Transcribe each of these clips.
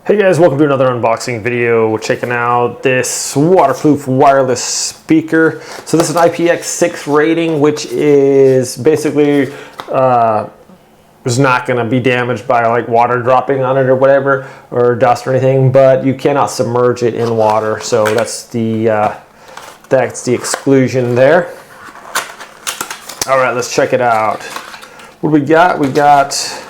Hey guys, welcome to another unboxing video. We're checking out this waterproof wireless speaker. So this is an IPX6 rating, which is basically is not going to be damaged by like water dropping on it or whatever, or dust or anything, but you cannot submerge it in water. So that's the exclusion there. All right, let's check it out. What do we got? We got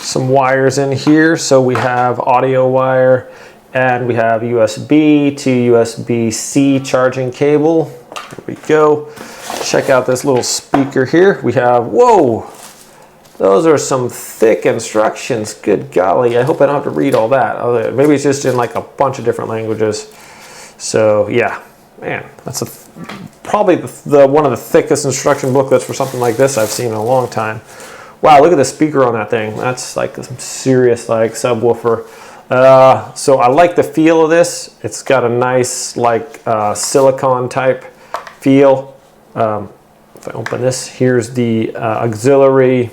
some wires in here. So we have audio wire and we have USB to USB-C charging cable. There we go. Check out this little speaker here. We have, whoa, those are some thick instructions. Good golly, I hope I don't have to read all that. Maybe it's just in like a bunch of different languages. So yeah, man, that's probably one of the thickest instruction booklets for something like this I've seen in a long time. Wow, look at the speaker on that thing. That's like some serious like subwoofer. So I like the feel of this. It's got a nice like silicone type feel. If I open this, here's the auxiliary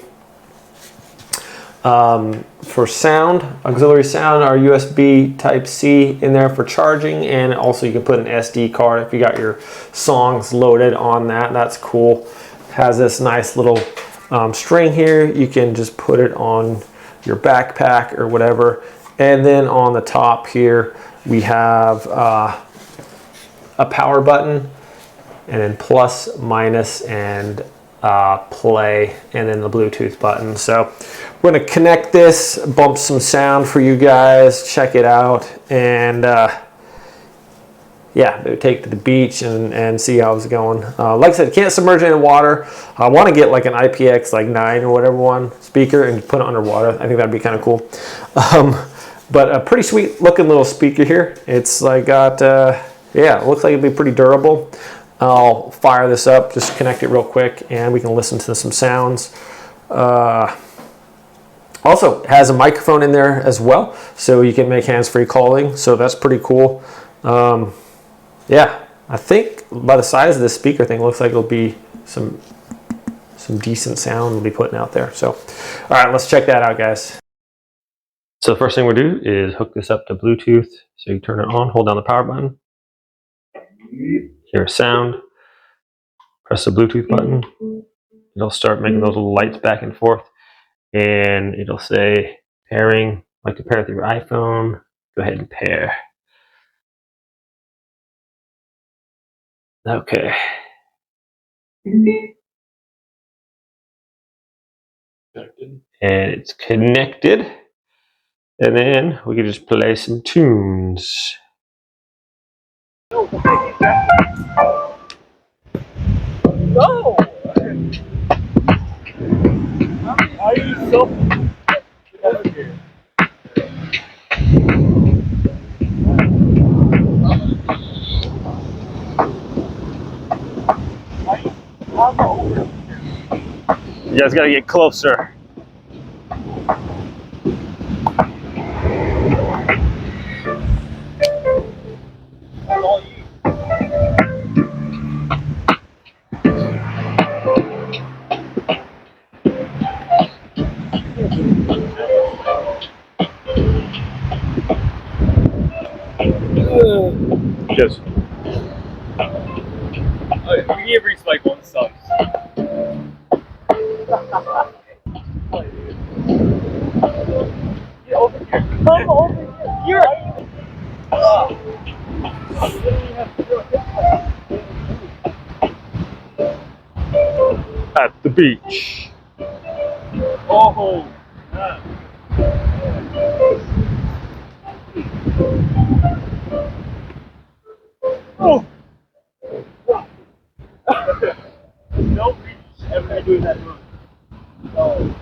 for sound. Auxiliary sound, our USB type C in there for charging, and also you can put an SD card if you got your songs loaded on that. That's cool. Has this nice little string here. You can just put it on your backpack or whatever. And then on the top here we have a power button, and then plus, minus, and play, and then the Bluetooth button. So we're going to connect this, bump some sound for you guys, check it out, and yeah, take to the beach and see how it's going. Like I said, can't submerge it in water. I want to get like an IPX like 9 or whatever one speaker and put it underwater. I think that'd be kind of cool. But a pretty sweet looking little speaker here. It's like got, yeah, it looks like it'd be pretty durable. I'll fire this up, just connect it real quick, and we can listen to some sounds. Also has a microphone in there as well, so you can make hands-free calling. So that's pretty cool. Yeah, I think by the size of this speaker thing, looks like it'll be some decent sound we'll be putting out there. So, all right, let's check that out, guys. So the first thing we'll do is hook this up to Bluetooth. So you turn it on, hold down the power button. Hear a sound. Press the Bluetooth button. It'll start making those little lights back and forth. And it'll say pairing, like to pair with your iPhone. Go ahead and pair. Okay. And it's connected. And then we can just play some tunes. No! Are you so over here? You guys gotta get closer. Yes. We can reach like one side. Get over here. Come over here. At the beach. Oh. Yeah. Oh. Don't reach ever doing that move. Oh.